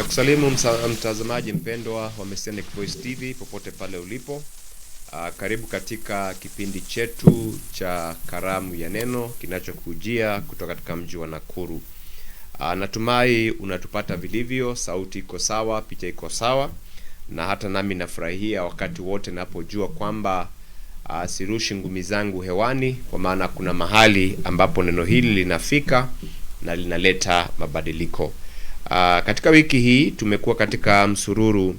Ninakusalimu mtazamaji mpendwa wa Messianic Voice TV popote pale ulipo. Karibu katika kipindi chetu cha Karamu ya Neno kinachokujia kutoka katika mji wa Nakuru. Natumai unatupata vilivyo, sauti iko sawa, picha iko sawa, na hata nami nafurahia wakati wote napojua kwamba sirushi ngumi zangu hewani, kwa maana kuna mahali ambapo neno hili linafika na linaleta mabadiliko. Katika wiki hii tumekuwa katika msururu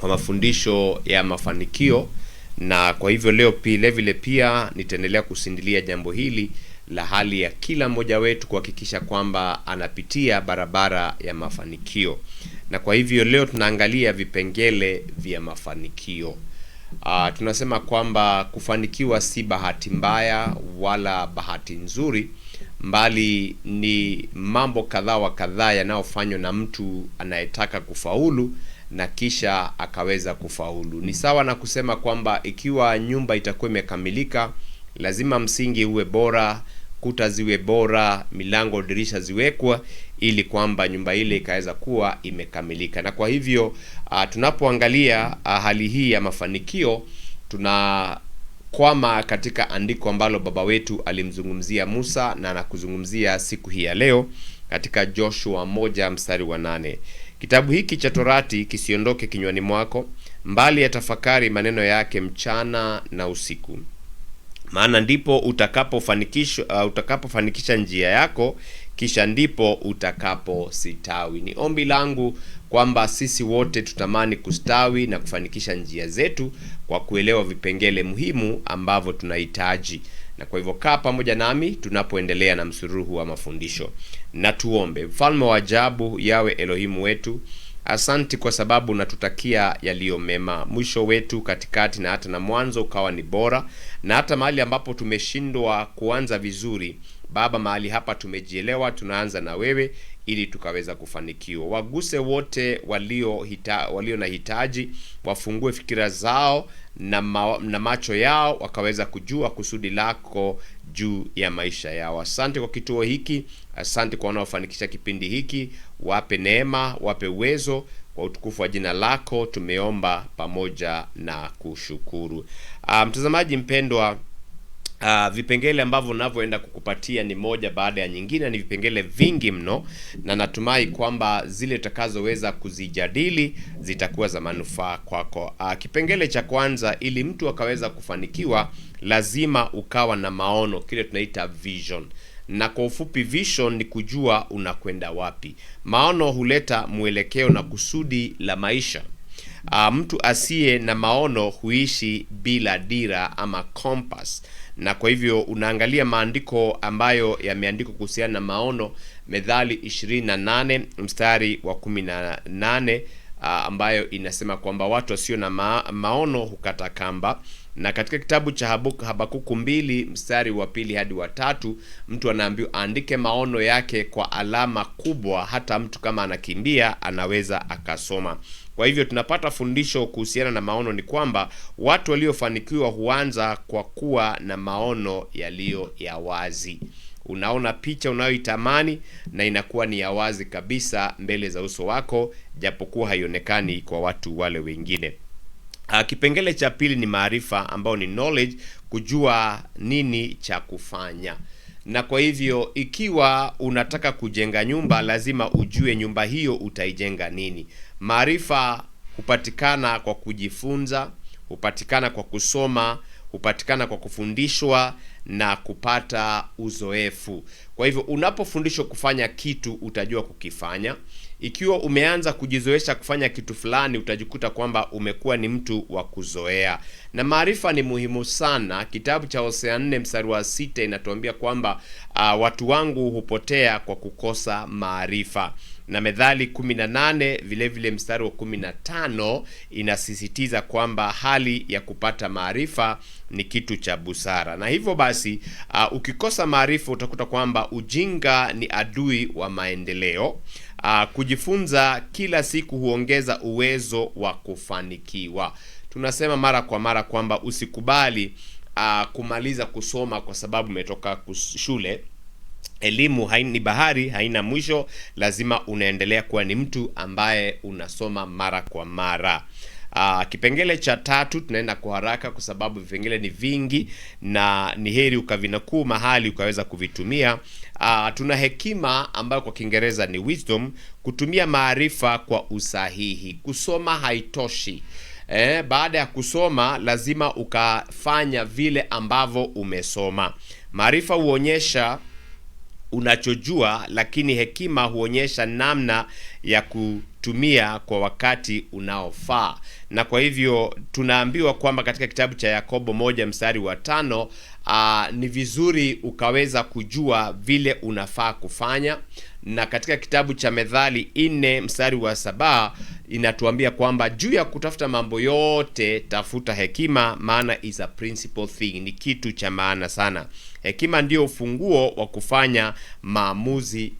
wa mafundisho ya mafanikio, na kwa hivyo leo vile pia nitaendelea kusindilia jambo hili la hali ya kila mmoja wetu kuhakikisha kwamba anapitia barabara ya mafanikio. Na kwa hivyo leo tunaangalia vipengele vya mafanikio. Tunasema kwamba kufanikiwa si bahati mbaya wala bahati nzuri, mbali ni mambo kadhaa wa kadhaa yanayofanywa na mtu anayetaka kufaulu na kisha akaweza kufaulu. Ni sawa na kusema kwamba ikiwa nyumba itakuwa imekamilika, lazima msingi uwe bora, kuta ziwe bora, milango, dirisha ziwekwa ili kwamba nyumba ile ikaweza kuwa imekamilika. Na kwa hivyo tunapoangalia hali hii ya mafanikio, tunakwama katika andiko ambalo baba wetu alimzungumzia Musa na anakuzungumzia siku hii ya leo katika Joshua 1:8. Kitabu hiki cha Torati kisiondoke kinywani mwako, mbali ya tafakari maneno yake mchana na usiku, maana ndipo utakapofanikisha njia yako, kisha ndipo utakapositawi. Ni ombi langu kwamba sisi wote tutamani kustawi na kufanikisha njia zetu kwa kuelewa vipengele muhimu ambavyo tunahitaji. Na kwa hivyo kaa pamoja nami tunapoendelea na msururu wa mafundisho. Na tuombe. Mfalme wa ajabu, Yawe Elohimu wetu, asanti kwa sababu unatutakia yaliyo mema. Mwisho wetu, katikati na hata na mwanzo ukawa ni bora, na hata mahali ambapo tumeshindwa kuanza vizuri, Baba, mahali hapa tumejielewa, tunaanza na wewe ili tukaweza kufanikiwa. Waguse wote walio na hitaji, wafungue fikira zao na macho yao, wakaweza kujua kusudi lako juu ya maisha yao. Asante kwa kituo hiki, asante kwa wanaofanikisha kipindi hiki, wape neema, wape uwezo, kwa utukufu wa jina lako tumeomba pamoja na kushukuru. Mtazamaji mpendwa, vipengele ambavyo ninavyoenda kukupatia ni moja baada ya nyingine, ni vipengele vingi mno, na natumai kwamba zile utakazoweza kuzijadili zitakuwa za manufaa kwako. Kipengele cha kwanza, ili mtu akaweza kufanikiwa lazima ukawa na maono, kile tunaita vision. Na kwa ufupi, vision ni kujua unakwenda wapi. Maono huleta mwelekeo na kusudi la maisha. Mtu asiye na maono huishi bila dira ama compass. Na kwa hivyo unaangalia maandiko ambayo yameandikwa kuhusiana na maono, Methali 28:18, ambayo inasema kwamba watu wasio na maono hukata kamba. Na katika kitabu cha Habakuku 2:2 hadi 3, mtu anaambiwa andike maono yake kwa alama kubwa, hata mtu kama anakimbia anaweza akasoma. Kwa hivyo tunapata fundisho kuhusiana na maono ni kwamba watu waliofanikiwa huanza kwa kuwa na maono yaliyo ya wazi. Unaona picha unayoitamani na inakuwa ni ya wazi kabisa mbele za uso wako, japokuwa haionekani kwa watu wale wengine. Kipengele cha pili ni maarifa, ambao ni knowledge, kujua nini cha kufanya. Na kwa hivyo ikiwa unataka kujenga nyumba, lazima ujue nyumba hiyo utaijenga nini. Maarifa hupatikana kwa kujifunza, hupatikana kwa kusoma, hupatikana kwa kufundishwa na kupata uzoefu. Kwa hivyo unapofundishwa kufanya kitu utajua kukifanya. Ikiwa umeanza kujizoesha kufanya kitu fulani, utajikuta kwamba umekuwa ni mtu wa kuzoea. Na maarifa ni muhimu sana. Kitabu cha Hosea 4:6 inatuambia kwamba watu wangu hupotea kwa kukosa maarifa. Na Methali 18 vile 15 inasisitiza kwamba hali ya kupata maarifa ni kitu cha busara. Na hivyo basi ukikosa maarifa utakuta kwamba ujinga ni adui wa maendeleo. Kujifunza kila siku huongeza uwezo wa kufanikiwa. Tunasema mara kwa mara kwamba usikubali kumaliza kusoma kwa sababu umetoka shule. Elimu ni bahari, haina mwisho. Lazima unaendelea kuwa ni mtu ambaye unasoma mara kwa mara. Kipengele cha 3 tunaenda kwa haraka kwa sababu vipengele ni vingi na ni heri ukavinakuu mahali ukaweza kuvitumia. Tuna hekima ambayo kwa Kiingereza ni wisdom, kutumia maarifa kwa usahihi. Kusoma haitoshi. Baada ya kusoma lazima ukafanya vile ambavyo umesoma. Maarifa huonyesha unachojua, lakini hekima huonyesha namna ya kutumia kwa wakati unaofaa. Na kwa hivyo tunaambiwa kwamba katika kitabu cha Yakobo 1:5, ni vizuri ukaweza kujua vile unafaa kufanya. Na katika kitabu cha Methali 4:7 inatuambia kwamba juu ya kutafuta mambo yote tafuta hekima, maana is a principal thing, ni kitu cha maana sana. Hekima ndio ufunguo wa kufanya maamuzi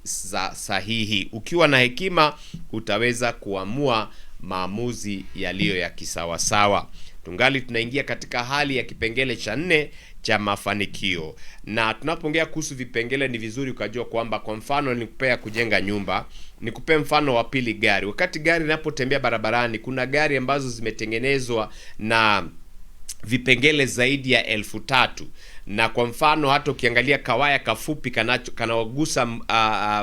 sahihi. Ukiwa na hekima utaweza kuamua maamuzi yaliyo ya kisawasawa. Tungali tunaingia katika hali ya kipengele cha 4 cha mafanikio. Na tunapoongea kuhusu vipengele ni vizuri ukajua kwamba, kwa mfano nikupea kujenga nyumba, nikupe mfano wa pili gari. Wakati gari linapotembea barabarani, kuna gari ambazo zimetengenezwa na vipengele zaidi ya 3,000. Na kwa mfano hata ukiangalia kawaya kafupi kanawagusa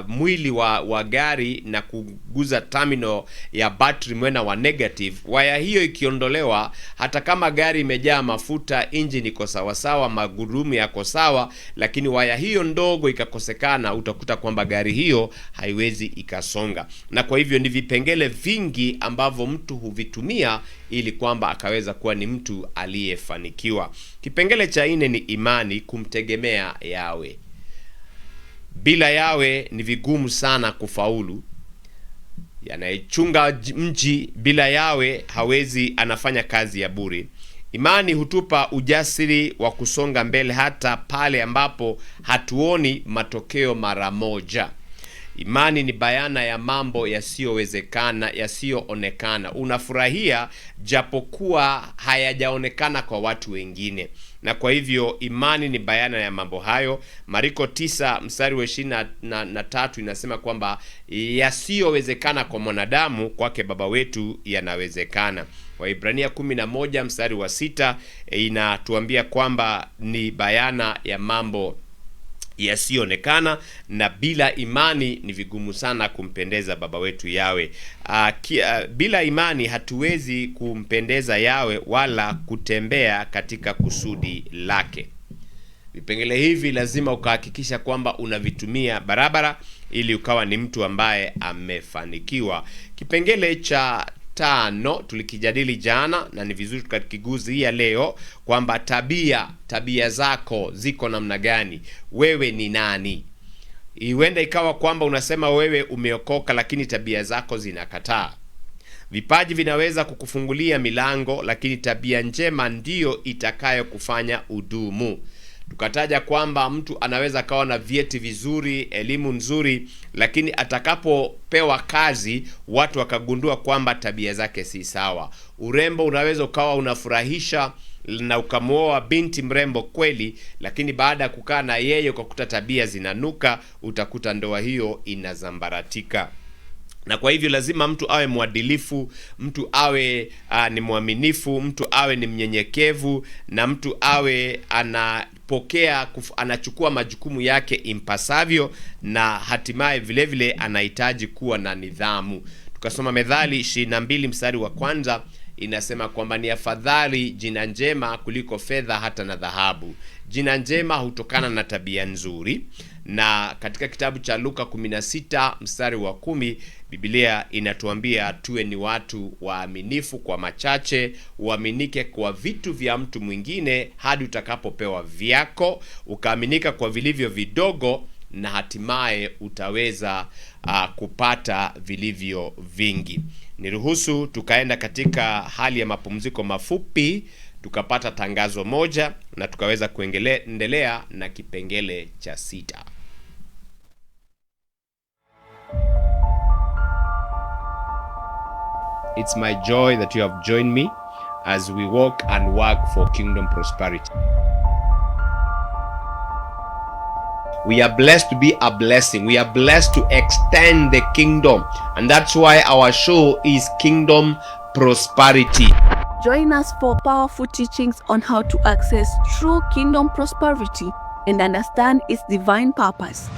mwili wa gari na kuguza terminal ya battery mwena wa negative. Waya hiyo ikiondolewa, hata kama gari imejaa mafuta, engine iko sawa sawa, magurudumu yako sawa, lakini waya hiyo ndogo ikakosekana, utakuta kwamba gari hiyo haiwezi ikasonga. Na kwa hivyo ni vipengele vingi ambavyo mtu huvitumia ili kwamba akaweza kuwa ni mtu aliyefanikiwa. Kipengele cha 4 ni imani, kumtegemea Yawe. Bila Yawe ni vigumu sana kufaulu. Yanayechunga mji bila Yawe hawezi, anafanya kazi ya bure. Imani hutupa ujasiri wa kusonga mbele hata pale ambapo hatuoni matokeo mara moja. Imani ni bayana ya mambo yasiyowezekana, yasiyoonekana. Unafurahia japokuwa hayajaonekana kwa watu wengine. Na kwa hivyo imani ni bayana ya mambo hayo. Marko 9:23 inasema kwamba yasiyowezekana kwa mwanadamu kwake Baba wetu yanawezekana. Waibrania 11:6 inatuambia kwamba ni bayana ya mambo yasiyoonekana, na bila imani ni vigumu sana kumpendeza Baba wetu Yawe. Bila imani hatuwezi kumpendeza Yawe wala kutembea katika kusudi lake. Vipengele hivi lazima ukahakikisha kwamba unavitumia barabara ili ukawa ni mtu ambaye amefanikiwa. Kipengele cha 5 tulikijadili jana na ni vizuri tukakiguzia leo kwamba tabia zako ziko namna gani? Wewe ni nani? Iwenda ikawa kwamba unasema wewe umeokoka lakini tabia zako zinakataa. Vipaji vinaweza kukufungulia milango, lakini tabia njema ndiyo itakayo kufanya udumu. Tukataja kwamba mtu anaweza kawa na vyeti vizuri, elimu nzuri, lakini atakapopewa kazi watu wakagundua kwamba tabia zake si sawa. Urembo unaweza ukawa unafurahisha na ukamuoa binti mrembo kweli, lakini baada ya kukaa na yeye ukakuta tabia zinanuka, utakuta ndoa hiyo inazambaratika. Na kwa hivyo lazima mtu awe mwadilifu, mtu awe ni mwaminifu, mtu awe ni mnyenyekevu, na mtu awe anachukua majukumu yake impasavyo, na hatimaye vile vile anahitaji kuwa na nidhamu. Tukasoma Methali 22:1 inasema kwamba ni afadhali jina njema kuliko fedha hata na dhahabu. Jina njema hutokana na tabia nzuri. Na katika kitabu cha Luka 16:10 Biblia inatuambia tuwe ni watu waaminifu kwa machache, uaminike kwa vitu vya mtu mwingine hadi utakapopewa vyako, ukaaminika kwa vilivyo vidogo, na hatimaye utaweza kupata vilivyo vingi. Niruhusu tukaenda katika hali ya mapumziko mafupi, tukapata tangazo moja na tukaweza kuendelea na kipengele cha 6. It's my joy that you have joined me as we walk and work for kingdom prosperity. We are blessed to be a blessing. We are blessed to extend the kingdom. And that's why our show is Kingdom Prosperity. Join us for powerful teachings on how to access true kingdom prosperity and understand its divine purpose.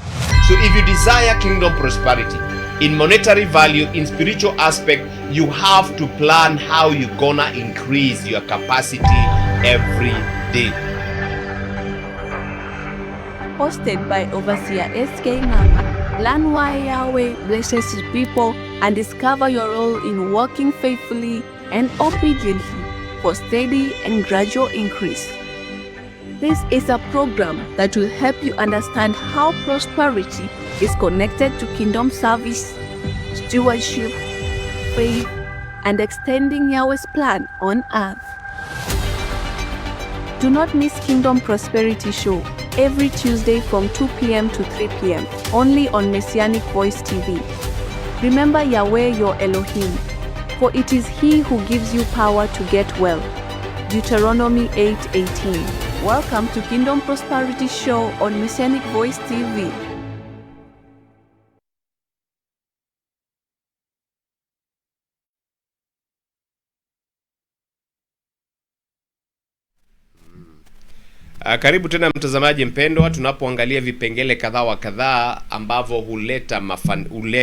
So if you desire kingdom prosperity in monetary value, in spiritual aspect, you have to plan how you're gonna increase your capacity every day. Hosted by Overseer S.K. Ng'ang'a. Learn why Yahweh blesses His people and discover your role in working faithfully and obediently for steady and gradual increase. This is a program that will help you understand how prosperity is connected to kingdom service, stewardship, faith, and extending Yahweh's plan on earth. Do not miss Kingdom Prosperity Show every Tuesday from 2 p.m. to 3 p.m. only on Messianic Voice TV. Remember Yahweh your Elohim, for it is He who gives you power to get wealth. Deuteronomy 8:18. Welcome to Kingdom Prosperity Show on Messianic Voice TV. Karibu tena mtazamaji mpendwa, tunapoangalia vipengele kadhaa wa kadhaa ambavyo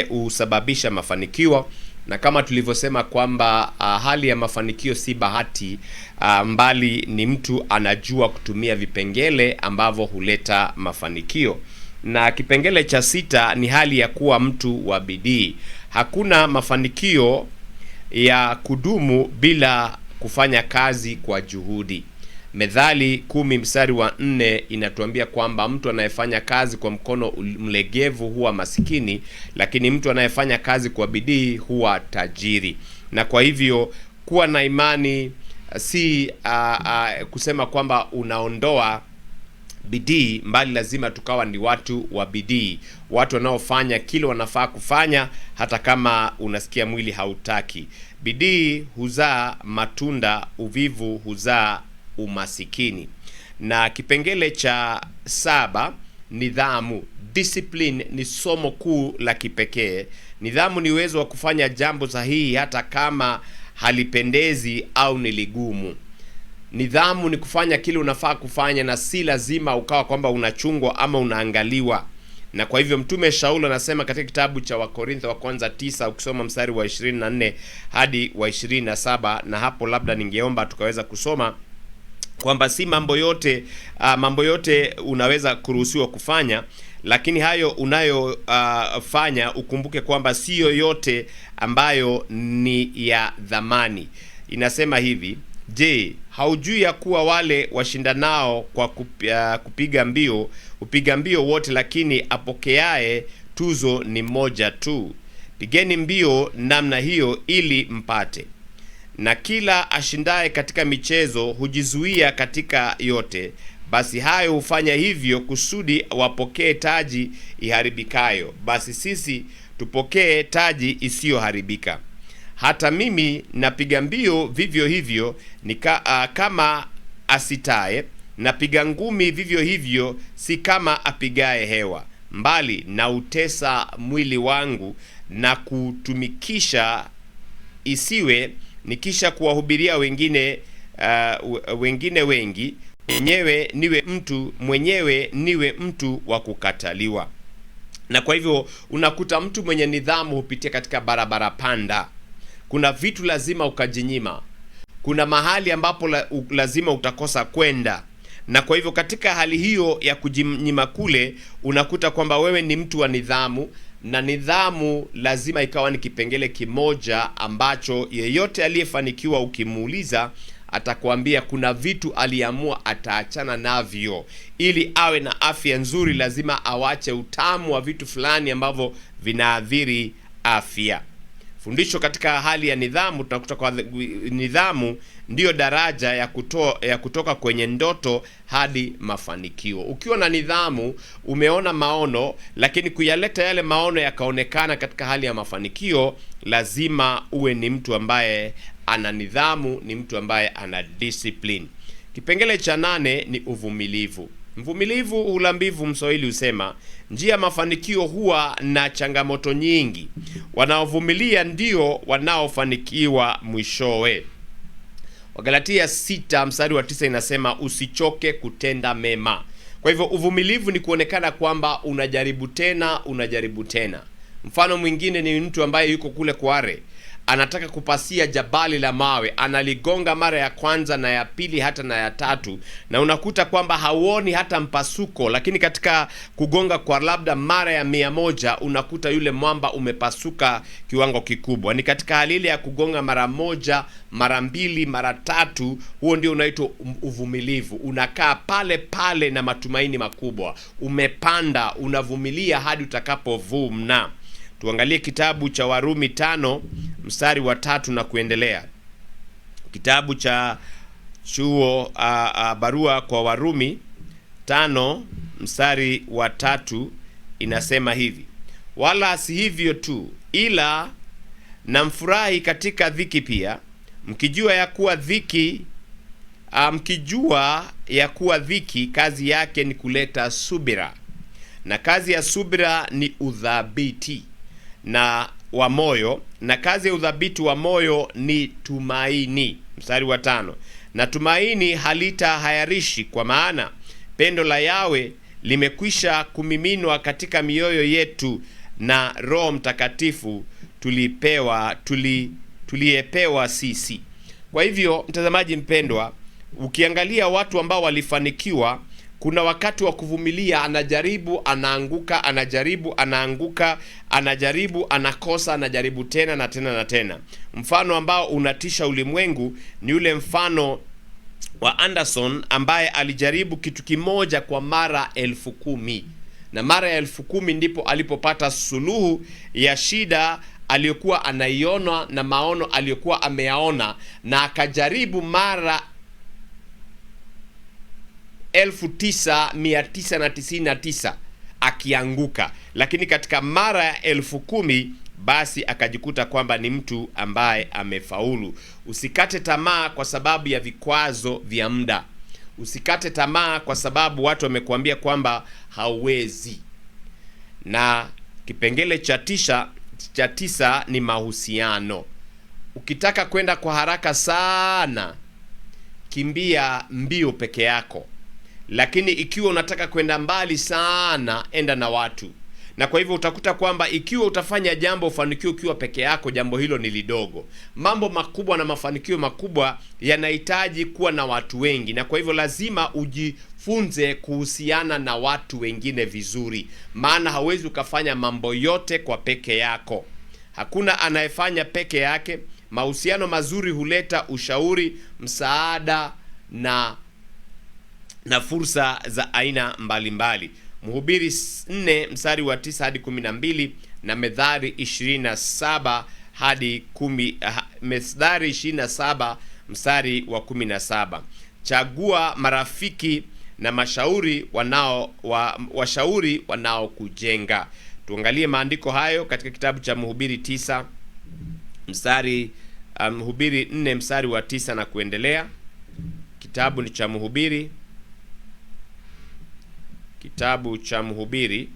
husababisha mafanikio, na kama tulivyosema kwamba hali ya mafanikio si bahati, mbali ni mtu anajua kutumia vipengele ambavyo huleta mafanikio. Na kipengele cha 6 ni hali ya kuwa mtu wa bidii. Hakuna mafanikio ya kudumu bila kufanya kazi kwa juhudi. Methali 10:4 inatuambia kwamba mtu anayefanya kazi kwa mkono mlegevu huwa masikini, lakini mtu anayefanya kazi kwa bidii huwa tajiri. Na kwa hivyo kuwa na imani si kusema kwamba unaondoa bidii, mbali lazima tukawa ni watu wa bidii, watu wanaofanya kile wanafaa kufanya hata kama unasikia mwili hautaki. Bidii huzaa matunda, uvivu huzaa umasikini. Na kipengele cha 7, nidhamu. Discipline ni somo kuu la kipekee. Nidhamu ni uwezo wa kufanya jambo sahihi hata kama halipendezi au ni ligumu. Nidhamu ni kufanya kile unafaa kufanya na si lazima ukawa kwamba unachungwa ama unaangaliwa. Na kwa hivyo Mtume Shaulo anasema katika kitabu cha Wakorintho wa kwanza 9 ukisoma mstari wa 24 hadi wa 27, na hapo labda ningeomba tukaweza kusoma kwamba si mambo yote unaweza kuruhusiwa kufanya, lakini hayo unayofanya ukumbuke kwamba sio yote ambayo ni ya dhamani. Inasema hivi: je, haujui ya kuwa wale washindanao kwa kupiga mbio upiga mbio wote, lakini apokeaye tuzo ni mmoja tu? Pigeni mbio namna hiyo ili mpate. Na kila ashindaye katika michezo hujizuia katika yote. Basi hayo hufanya hivyo kusudi wapokee taji iharibikayo. Basi sisi tupokee taji isiyoharibika. Hata mimi napiga mbio vivyo hivyo, kama asitaye, napiga ngumi vivyo hivyo, si kama apigaye hewa, mbali na utesa mwili wangu na kutumikisha, isiwe nikisha kuwahubiria wengine wengi, mwenyewe niwe mtu wa kukataliwa. Na kwa hivyo unakuta mtu mwenye nidhamu hupitia katika barabara panda. Kuna vitu lazima ukajinyima, kuna mahali ambapo lazima utakosa kwenda. Na kwa hivyo katika hali hiyo ya kujinyima kule, unakuta kwamba wewe ni mtu wa nidhamu, na nidhamu lazima ikawa ni kipengele kimoja ambacho yeyote aliyefanikiwa ukimuuliza atakwambia kuna vitu aliamua ataachana navyo ili awe na afya nzuri. Lazima awache utamu wa vitu fulani ambavyo vinaathiri afya. Fundisho katika hali ya nidhamu, tunakuta kwa nidhamu ndiyo daraja ya kutoka kwenye ndoto hadi mafanikio. Ukiwa na nidhamu, umeona maono, lakini kuyaleta yale maono yakaonekana katika hali ya mafanikio, lazima uwe ni mtu ambaye ana nidhamu, ni mtu ambaye ana discipline. Kipengele cha 8 ni uvumilivu. Mvumilivu hula mbivu, Mswahili husema. Njia ya mafanikio huwa na changamoto nyingi. Wanaovumilia ndio wanaofanikiwa mwishowe. Wagalatia 6 mstari wa 9 inasema usichoke kutenda mema. Kwa hivyo uvumilivu ni kuonekana kwamba unajaribu tena. Mfano mwingine ni mtu ambaye yuko kule Kware, anataka kupasia jabali la mawe, analigonga mara ya kwanza na ya pili hata na ya tatu, na unakuta kwamba hauoni hata mpasuko, lakini katika kugonga kwa labda mara ya 100 unakuta yule mwamba umepasuka kiwango kikubwa. Ni katika hali ile ya kugonga mara 1, mara 2, mara 3, huo ndio unaitwa uvumilivu. Unakaa pale pale na matumaini makubwa, umepanda, unavumilia hadi utakapovuna. Tuangalie kitabu cha Warumi 5 mstari wa 3 na kuendelea. Kitabu cha barua kwa Warumi 5 mstari wa 3 inasema hivi: wala si hivyo tu, ila namfurahi katika dhiki pia, mkijua ya kuwa dhiki kazi yake ni kuleta subira, na kazi ya subira ni udhabiti na wa moyo, na kazi ya udhabiti wa moyo ni tumaini. Mstari wa 5, na tumaini halitahayarishi, kwa maana pendo la Yawe limekwisha kumiminwa katika mioyo yetu na Roho Mtakatifu tuliyepewa sisi. Kwa hivyo mtazamaji mpendwa, ukiangalia watu ambao walifanikiwa, kuna wakati wa kuvumilia, anajaribu, anaanguka, anajaribu, anaanguka, anajaribu, anakosa, anajaribu tena na tena na tena. Mfano ambao unatisha ulimwengu ni ule mfano wa Anderson ambaye alijaribu kitu kimoja kwa mara 10,000, na mara ya 10,000 ndipo alipopata suluhu ya shida aliyokuwa anaiona na maono aliyokuwa ameyaona, na akajaribu mara 9,999 akianguka, lakini katika mara ya 10,000 basi akajikuta kwamba ni mtu ambaye amefaulu. Usikate tamaa kwa sababu ya vikwazo vya muda. Usikate tamaa kwa sababu watu wamekuambia kwamba hauwezi. Na kipengele cha 9 ni mahusiano. Ukitaka kwenda kwa haraka sana, kimbia mbio peke yako. Lakini ikiwa unataka kwenda mbali sana, enda na watu. Na kwa hivyo utakuta kwamba ikiwa utafanya jambo ufanikiwe ukiwa peke yako, jambo hilo ni lidogo. Mambo makubwa na mafanikio makubwa yanahitaji kuwa na watu wengi, na kwa hivyo lazima ujifunze kuhusiana na watu wengine vizuri, maana hauwezi ukafanya mambo yote kwa peke yako. Hakuna anayefanya peke yake. Mahusiano mazuri huleta ushauri, msaada na fursa za aina mbalimbali. Mhubiri 4 mstari wa 9 hadi 12 na Methali 27 hadi 10, Methali 27 mstari wa 17. Chagua marafiki na washauri wanaokujenga. Tuangalie maandiko hayo katika kitabu cha Mhubiri 9 Mhubiri 4 mstari wa 9 na kuendelea. Kitabu ni cha Mhubiri, kitabu cha Mhubiri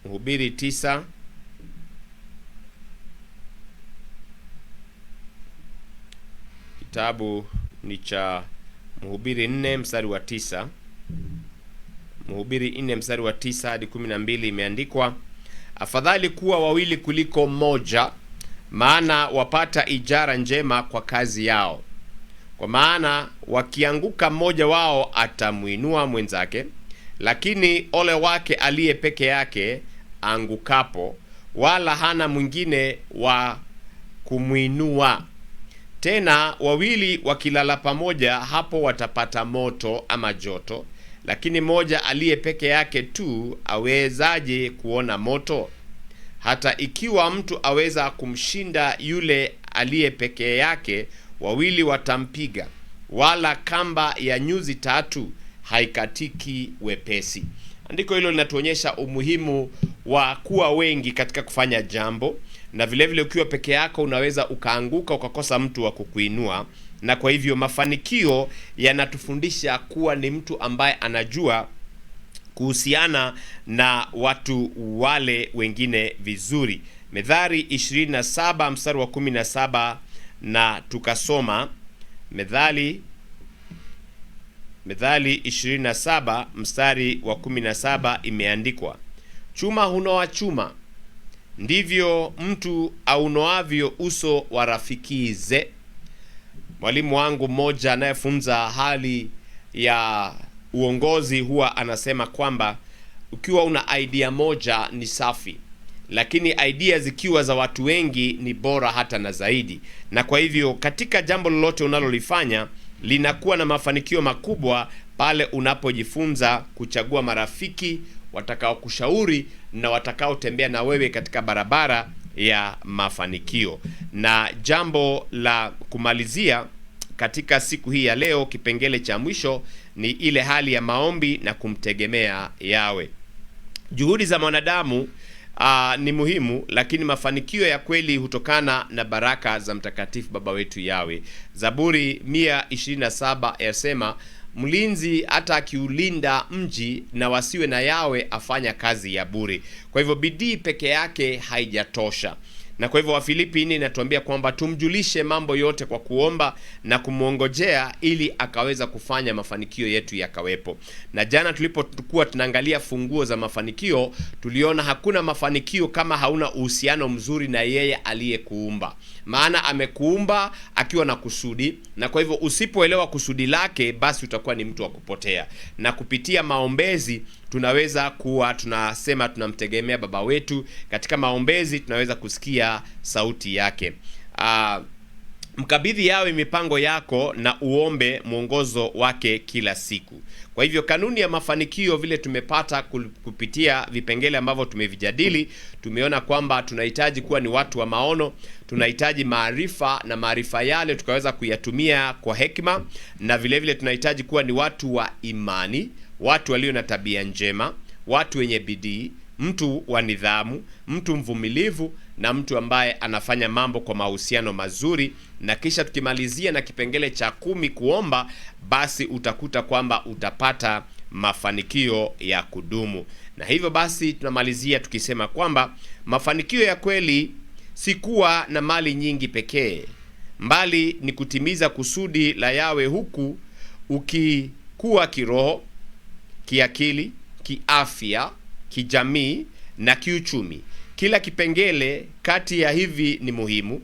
Mhubiri 9 kitabu ni cha Mhubiri 4 mstari wa 9. Mhubiri 4 mstari wa 9 hadi 12 imeandikwa: afadhali kuwa wawili kuliko mmoja, maana wapata ijara njema kwa kazi yao. Kwa maana wakianguka mmoja wao atamuinua mwenzake, lakini ole wake aliye peke yake angukapo, wala hana mwingine wa kumuinua. Tena wawili wakilala pamoja, hapo watapata moto ama joto, lakini moja aliye peke yake tu awezaje kuona moto? Hata ikiwa mtu aweza kumshinda yule aliye peke yake, wawili watampiga, wala kamba ya nyuzi 3 haikatiki wepesi. Andiko hilo linatuonyesha umuhimu wa kuwa wengi katika kufanya jambo, na vile vile ukiwa peke yako unaweza ukaanguka ukakosa mtu wa kukuinua. Na kwa hivyo mafanikio yanatufundisha kuwa ni mtu ambaye anajua kuhusiana na watu wale wengine vizuri. Methali 27 mstari wa 17 na tukasoma Methali 27 mstari wa 17 imeandikwa, chuma hunoa chuma, ndivyo mtu aunoavyo uso wa rafikize. Mwalimu wangu mmoja anayefunza hali ya uongozi huwa anasema kwamba ukiwa una idea moja ni safi, lakini idea zikiwa za watu wengi ni bora hata na zaidi. Na kwa hivyo katika jambo lolote unalolifanya linakuwa na mafanikio makubwa pale unapojifunza kuchagua marafiki watakao kushauri na watakao tembea na wewe katika barabara ya mafanikio. Na jambo la kumalizia katika siku hii ya leo, kipengele cha mwisho, ni ile hali ya maombi na kumtegemea Yawe. Juhudi za mwanadamu ni muhimu, lakini mafanikio ya kweli hutokana na baraka za mtakatifu Baba wetu Yawe. Zaburi 127 yasema, mlinzi hata akiulinda mji na wasiwe na Yawe afanya kazi ya bure. Kwa hivyo bidii peke yake haijatosha. Na kwa hivyo Wafilipi 4 inatuambia kwamba tumjulishe mambo yote kwa kuomba na kumwongojea ili akaweza kufanya mafanikio yetu yakawepo. Na jana tulipokuwa tunaangalia funguo za mafanikio, tuliona hakuna mafanikio kama hauna uhusiano mzuri na yeye aliyekuumba. Maana amekuumba akiwa na kusudi, na kwa hivyo usipoelewa kusudi lake, basi utakuwa ni mtu wa kupotea. Na kupitia maombezi tunaweza kuwa tunasema tunamtegemea Baba wetu. Katika maombezi tunaweza kusikia sauti yake. Mkabidhi Yawe mipango yako na uombe mwongozo wake kila siku. Kwa hivyo kanuni ya mafanikio, vile tumepata kupitia vipengele ambavyo tumevijadili, tumeona kwamba tunahitaji kuwa ni watu wa maono, tunahitaji maarifa, na maarifa yale tukaweza kuyatumia kwa hekima, na vile vile tunahitaji kuwa ni watu wa imani, watu walio na tabia njema, watu wenye bidii, mtu wa nidhamu, mtu mvumilivu, na mtu ambaye anafanya mambo kwa mahusiano mazuri. Na kisha tukimalizia na kipengele cha 10 kuomba, basi utakuta kwamba utapata mafanikio ya kudumu. Na hivyo basi tunamalizia tukisema kwamba mafanikio ya kweli si kuwa na mali nyingi pekee, mbali ni kutimiza kusudi la Yawe, huku ukikuwa kiroho, kiakili, kiafya, kijamii na kiuchumi. Kila kipengele kati ya hivi ni muhimu.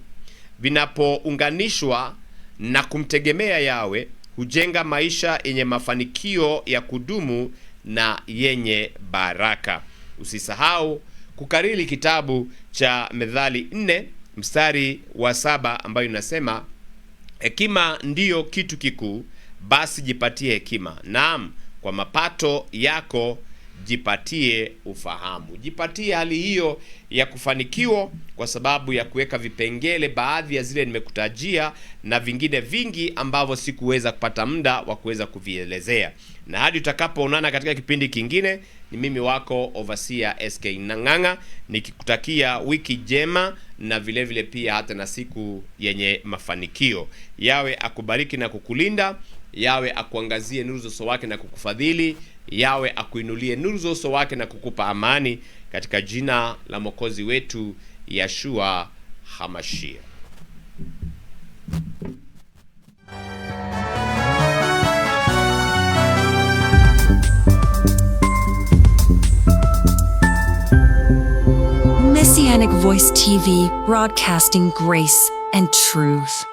Vinapounganishwa na kumtegemea Yawe, hujenga maisha yenye mafanikio ya kudumu na yenye baraka. Usisahau kukariri kitabu cha Methali 4 mstari wa 7 ambayo inasema, hekima ndiyo kitu kikuu, basi jipatie hekima. Naam, kwa mapato yako jipatie ufahamu. Jipatie hali hiyo ya kufanikiwa kwa sababu ya kuweka vipengele, baadhi ya zile nimekutajia na vingine vingi ambavyo sikuweza kupata muda wa kuweza kuvielezea. Na hadi tutakapoonana katika kipindi kingine, ni mimi wako Overseer SK Ng'ang'a, nikikutakia wiki njema na vile vile pia hata na siku yenye mafanikio. Yawe akubariki na kukulinda. Yawe akuangazie nuru za uso wake na kukufadhili. Yawe akuinulie nuru za uso wake na kukupa amani, katika jina la Mwokozi wetu Yeshua HaMashiach. Messianic Voice TV, broadcasting grace and truth.